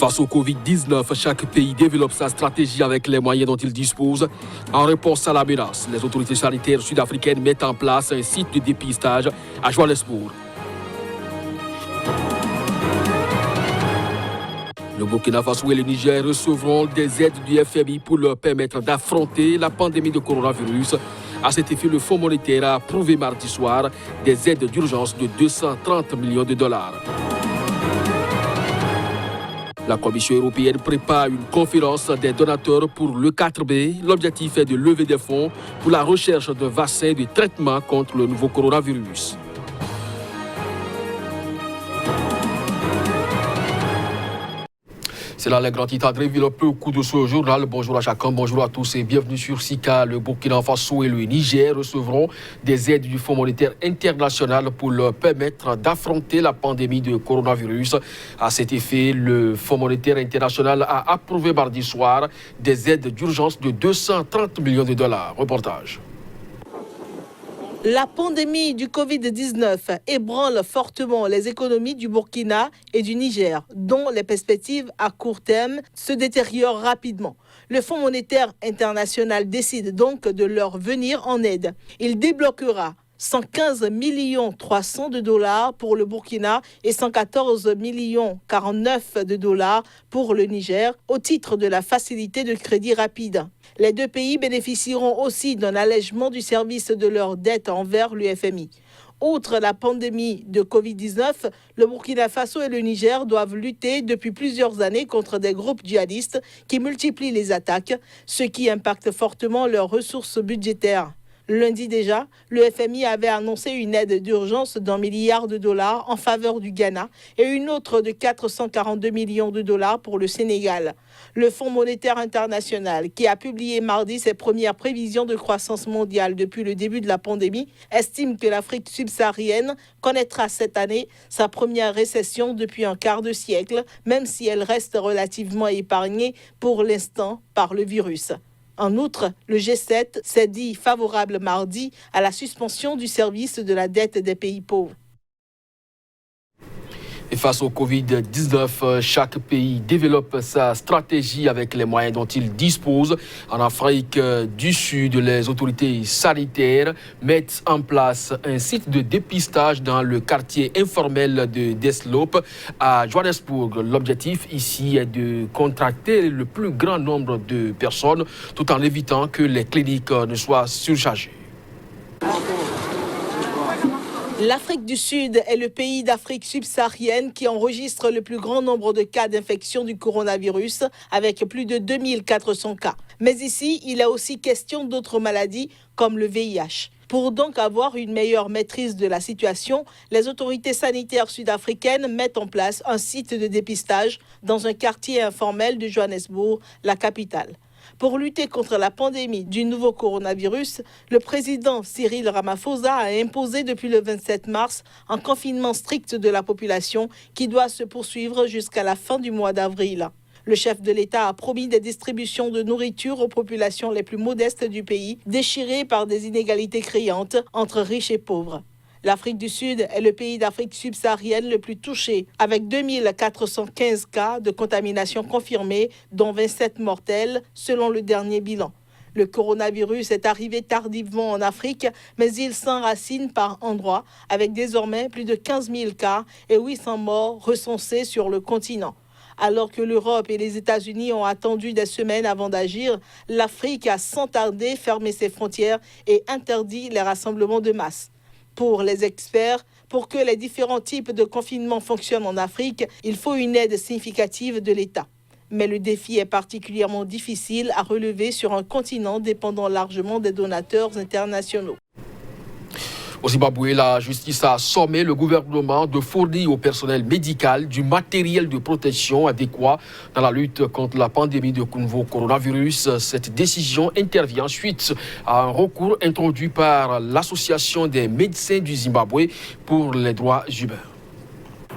Face au Covid-19, chaque pays développe sa stratégie avec les moyens dont il dispose. En réponse à la menace, les autorités sanitaires sud-africaines mettent en place un site de dépistage à Johannesburg. Le Burkina Faso et le Niger recevront des aides du FMI pour leur permettre d'affronter la pandémie de coronavirus. À cet effet, le Fonds monétaire a approuvé mardi soir des aides d'urgence de 230 millions de dollars. La Commission européenne prépare une conférence des donateurs pour le 4B. L'objectif est de lever des fonds pour la recherche de vaccins et de traitements contre le nouveau coronavirus. C'est là les grands titres à développer au cours de ce journal. Bonjour à chacun, bonjour à tous et bienvenue sur SICA. Le Burkina Faso et le Niger recevront des aides du Fonds monétaire international pour leur permettre d'affronter la pandémie de coronavirus. À cet effet, le Fonds monétaire international a approuvé mardi soir des aides d'urgence de 230 millions de dollars. Reportage. La pandémie du Covid-19 ébranle fortement les économies du Burkina et du Niger, dont les perspectives à court terme se détériorent rapidement. Le Fonds monétaire international décide donc de leur venir en aide. Il débloquera 115 300 000 $ pour le Burkina et 114 49 000 $ pour le Niger au titre de la facilité de crédit rapide. Les deux pays bénéficieront aussi d'un allègement du service de leur dette envers l'UFMI. Outre la pandémie de Covid-19, le Burkina Faso et le Niger doivent lutter depuis plusieurs années contre des groupes djihadistes qui multiplient les attaques, ce qui impacte fortement leurs ressources budgétaires. Lundi déjà, le FMI avait annoncé une aide d'urgence d'1 milliard de dollars en faveur du Ghana et une autre de 442 millions de dollars pour le Sénégal. Le Fonds monétaire international, qui a publié mardi ses premières prévisions de croissance mondiale depuis le début de la pandémie, estime que l'Afrique subsaharienne connaîtra cette année sa première récession depuis un quart de siècle, même si elle reste relativement épargnée pour l'instant par le virus. En outre, le G7 s'est dit favorable mardi à la suspension du service de la dette des pays pauvres. Et face au Covid-19, chaque pays développe sa stratégie avec les moyens dont il dispose. En Afrique du Sud, les autorités sanitaires mettent en place un site de dépistage dans le quartier informel de Deslope à Johannesburg. L'objectif ici est de contracter le plus grand nombre de personnes tout en évitant que les cliniques ne soient surchargées. L'Afrique du Sud est le pays d'Afrique subsaharienne qui enregistre le plus grand nombre de cas d'infection du coronavirus, avec plus de 2400 cas. Mais ici, il est aussi question d'autres maladies comme le VIH. Pour donc avoir une meilleure maîtrise de la situation, les autorités sanitaires sud-africaines mettent en place un site de dépistage dans un quartier informel de Johannesburg, la capitale. Pour lutter contre la pandémie du nouveau coronavirus, le président Cyril Ramaphosa a imposé depuis le 27 mars un confinement strict de la population qui doit se poursuivre jusqu'à la fin du mois d'avril. Le chef de l'État a promis des distributions de nourriture aux populations les plus modestes du pays, déchirées par des inégalités criantes entre riches et pauvres. L'Afrique du Sud est le pays d'Afrique subsaharienne le plus touché, avec 2415 cas de contamination confirmés, dont 27 mortels, selon le dernier bilan. Le coronavirus est arrivé tardivement en Afrique, mais il s'enracine par endroits, avec désormais plus de 15 000 cas et 800 morts recensés sur le continent. Alors que l'Europe et les États-Unis ont attendu des semaines avant d'agir, l'Afrique a sans tarder fermé ses frontières et interdit les rassemblements de masse. Pour les experts, pour que les différents types de confinement fonctionnent en Afrique, il faut une aide significative de l'État. Mais le défi est particulièrement difficile à relever sur un continent dépendant largement des donateurs internationaux. Au Zimbabwe, la justice a sommé le gouvernement de fournir au personnel médical du matériel de protection adéquat dans la lutte contre la pandémie de nouveau coronavirus. Cette décision intervient suite à un recours introduit par l'Association des médecins du Zimbabwe pour les droits humains.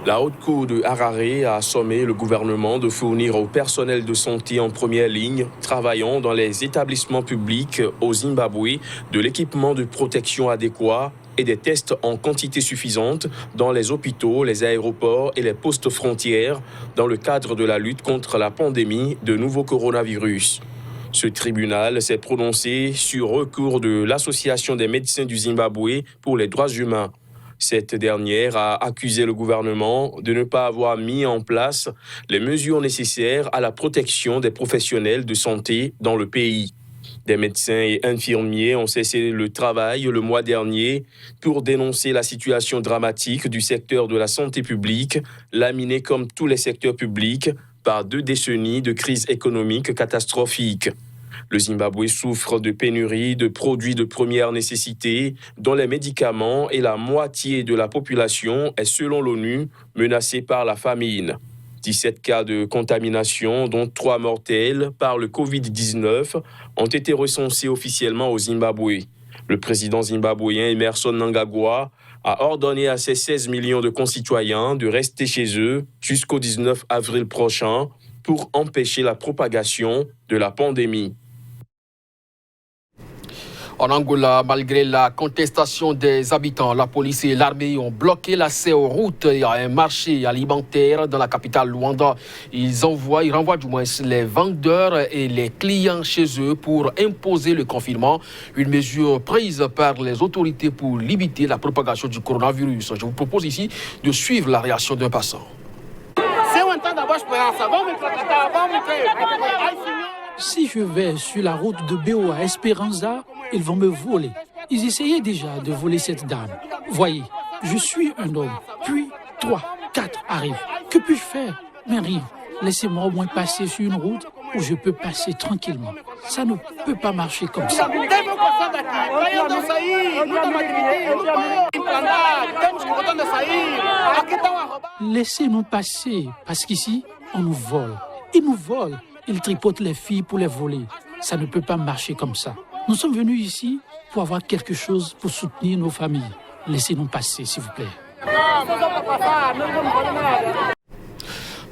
La haute cour de Harare a sommé le gouvernement de fournir au personnel de santé en première ligne, travaillant dans les établissements publics au Zimbabwe, de l'équipement de protection adéquat et des tests en quantité suffisante dans les hôpitaux, les aéroports et les postes frontières dans le cadre de la lutte contre la pandémie de nouveau coronavirus. Ce tribunal s'est prononcé sur recours de l'Association des médecins du Zimbabwe pour les droits humains. Cette dernière a accusé le gouvernement de ne pas avoir mis en place les mesures nécessaires à la protection des professionnels de santé dans le pays. Des médecins et infirmiers ont cessé le travail le mois dernier pour dénoncer la situation dramatique du secteur de la santé publique, laminé comme tous les secteurs publics par 2 décennies de crise économique catastrophique. Le Zimbabwe souffre de pénuries de produits de première nécessité, dont les médicaments, et la moitié de la population est, selon l'ONU, menacée par la famine. 17 cas de contamination, dont 3 mortels par le Covid-19, ont été recensés officiellement au Zimbabwe. Le président zimbabwéen Emmerson Mnangagwa a ordonné à ses 16 millions de concitoyens de rester chez eux jusqu'au 19 avril prochain pour empêcher la propagation de la pandémie. En Angola, malgré la contestation des habitants, la police et l'armée ont bloqué l'accès aux routes et à un marché alimentaire dans la capitale Luanda. Ils renvoient du moins les vendeurs et les clients chez eux pour imposer le confinement, une mesure prise par les autorités pour limiter la propagation du coronavirus. Je vous propose ici de suivre la réaction d'un passant. Si je vais sur la route de Béo à Esperanza, ils vont me voler. Ils essayaient déjà de voler cette dame. Voyez, je suis un homme, puis 3, 4 arrivent. Que puis-je faire? Mais rien. Laissez-moi au moins passer sur une route où je peux passer tranquillement. Ça ne peut pas marcher comme ça. Laissez-nous passer, parce qu'ici, on nous vole. Ils nous volent. Ils tripotent les filles pour les voler. Ça ne peut pas marcher comme ça. Nous sommes venus ici pour avoir quelque chose pour soutenir nos familles. Laissez-nous passer, s'il vous plaît.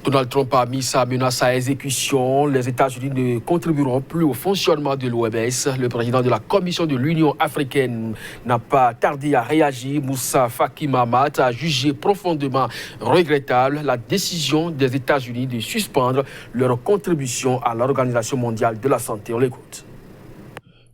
Donald Trump a mis sa menace à exécution. Les États-Unis ne contribueront plus au fonctionnement de l'OMS. Le président de la Commission de l'Union africaine n'a pas tardé à réagir. Moussa Faki Mahamat a jugé profondément regrettable la décision des États-Unis de suspendre leur contribution à l'Organisation mondiale de la santé. On l'écoute.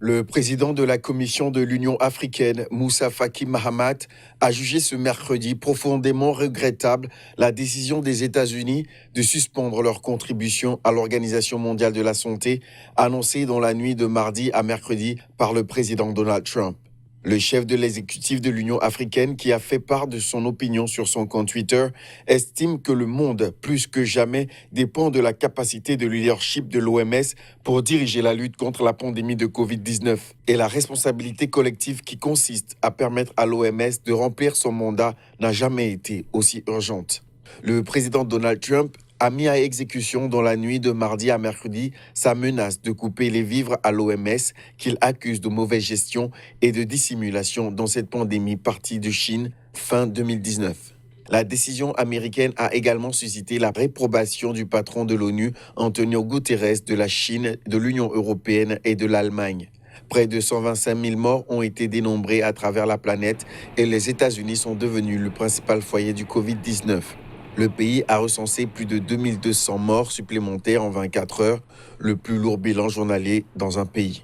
Le président de la Commission de l'Union africaine, Moussa Faki Mahamat, a jugé ce mercredi profondément regrettable la décision des États-Unis de suspendre leur contribution à l'Organisation mondiale de la santé, annoncée dans la nuit de mardi à mercredi par le président Donald Trump. Le chef de l'exécutif de l'Union africaine, qui a fait part de son opinion sur son compte Twitter, estime que le monde, plus que jamais, dépend de la capacité de leadership de l'OMS pour diriger la lutte contre la pandémie de Covid-19 et la responsabilité collective qui consiste à permettre à l'OMS de remplir son mandat n'a jamais été aussi urgente. Le président Donald Trump a mis à exécution dans la nuit de mardi à mercredi sa menace de couper les vivres à l'OMS qu'il accuse de mauvaise gestion et de dissimulation dans cette pandémie partie de Chine fin 2019. La décision américaine a également suscité la réprobation du patron de l'ONU, Antonio Guterres, de la Chine, de l'Union européenne et de l'Allemagne. Près de 125 000 morts ont été dénombrés à travers la planète et les États-Unis sont devenus le principal foyer du Covid-19. Le pays a recensé plus de 2200 morts supplémentaires en 24 heures, le plus lourd bilan journalier dans un pays.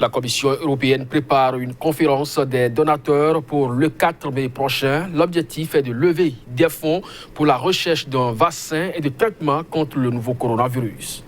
La Commission européenne prépare une conférence des donateurs pour le 4 mai prochain. L'objectif est de lever des fonds pour la recherche d'un vaccin et de traitement contre le nouveau coronavirus.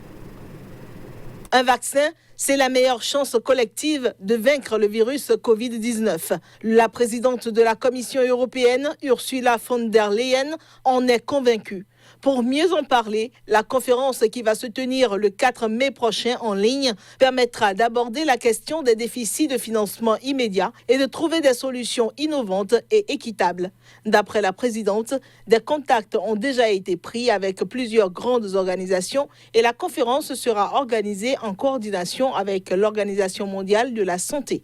Un vaccin, c'est la meilleure chance collective de vaincre le virus Covid-19. La présidente de la Commission européenne, Ursula von der Leyen, en est convaincue. Pour mieux en parler, la conférence qui va se tenir le 4 mai prochain en ligne permettra d'aborder la question des déficits de financement immédiat et de trouver des solutions innovantes et équitables. D'après la présidente, des contacts ont déjà été pris avec plusieurs grandes organisations et la conférence sera organisée en coordination avec l'Organisation mondiale de la santé.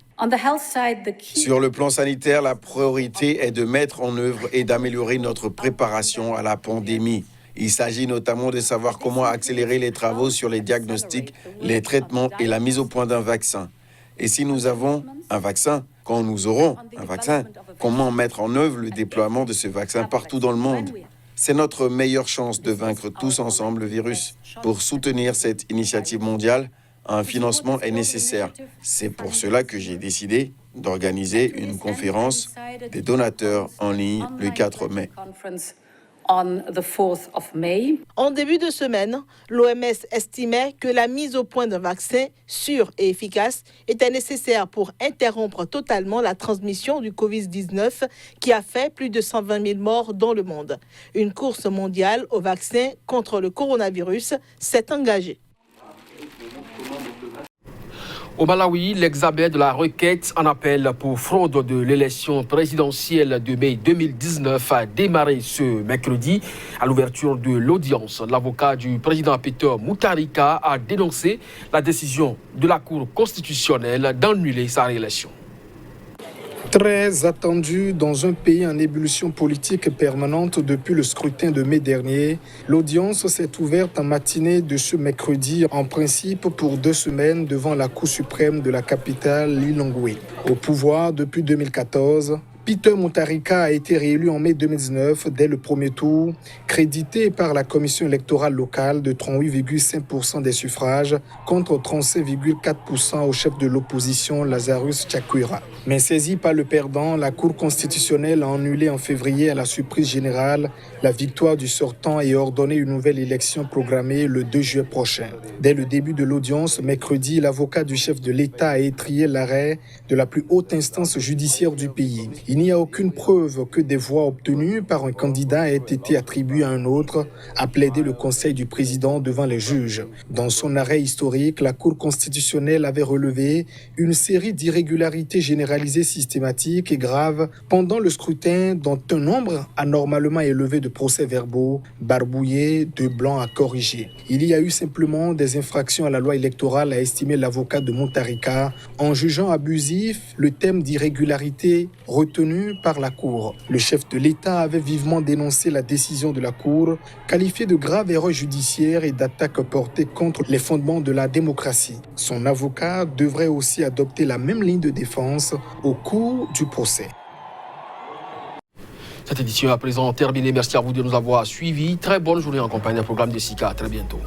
Sur le plan sanitaire, la priorité est de mettre en œuvre et d'améliorer notre préparation à la pandémie. Il s'agit notamment de savoir comment accélérer les travaux sur les diagnostics, les traitements et la mise au point d'un vaccin. Et si nous avons un vaccin, quand nous aurons un vaccin, comment mettre en œuvre le déploiement de ce vaccin partout dans le monde. C'est notre meilleure chance de vaincre tous ensemble le virus. Pour soutenir cette initiative mondiale, un financement est nécessaire. C'est pour cela que j'ai décidé d'organiser une conférence des donateurs en ligne le 4 mai. En début de semaine, l'OMS estimait que la mise au point d'un vaccin sûr et efficace était nécessaire pour interrompre totalement la transmission du Covid-19 qui a fait plus de 120 000 morts dans le monde. Une course mondiale au vaccin contre le coronavirus s'est engagée. Au Malawi, l'examen de la requête en appel pour fraude de l'élection présidentielle de mai 2019 a démarré ce mercredi. À l'ouverture de l'audience, l'avocat du président Peter Mutharika a dénoncé la décision de la Cour constitutionnelle d'annuler sa réélection. Très attendu dans un pays en ébullition politique permanente depuis le scrutin de mai dernier, l'audience s'est ouverte en matinée de ce mercredi, en principe pour 2 semaines devant la Cour suprême de la capitale Lilongwe. Au pouvoir depuis 2014, Peter Mutharika a été réélu en mai 2019 dès le premier tour, crédité par la commission électorale locale de 38,5% des suffrages contre 35,4% au chef de l'opposition Lazarus Chakwera. Mais saisie par le perdant, la Cour constitutionnelle a annulé en février à la surprise générale la victoire du sortant et ordonné une nouvelle élection programmée le 2 juillet prochain. Dès le début de l'audience, mercredi, l'avocat du chef de l'État a étrillé l'arrêt de la plus haute instance judiciaire du pays. Il n'y a aucune preuve que des voix obtenues par un candidat aient été attribuées à un autre, a plaidé le Conseil du président devant les juges. Dans son arrêt historique, la Cour constitutionnelle avait relevé une série d'irrégularités généralisées systématiques et graves pendant le scrutin, dont un nombre anormalement élevé de procès-verbaux barbouillés, de blancs à corriger. Il y a eu simplement des infractions à la loi électorale, a estimé l'avocat de Mutharika, en jugeant abusif le thème d'irrégularité retenu par la Cour. Le chef de l'État avait vivement dénoncé la décision de la Cour, qualifiée de grave erreur judiciaire et d'attaque portée contre les fondements de la démocratie. Son avocat devrait aussi adopter la même ligne de défense au cours du procès. Cette édition est à présent terminée. Merci à vous de nous avoir suivis. Très bonne journée en compagnie d'un programme de SICA. À très bientôt.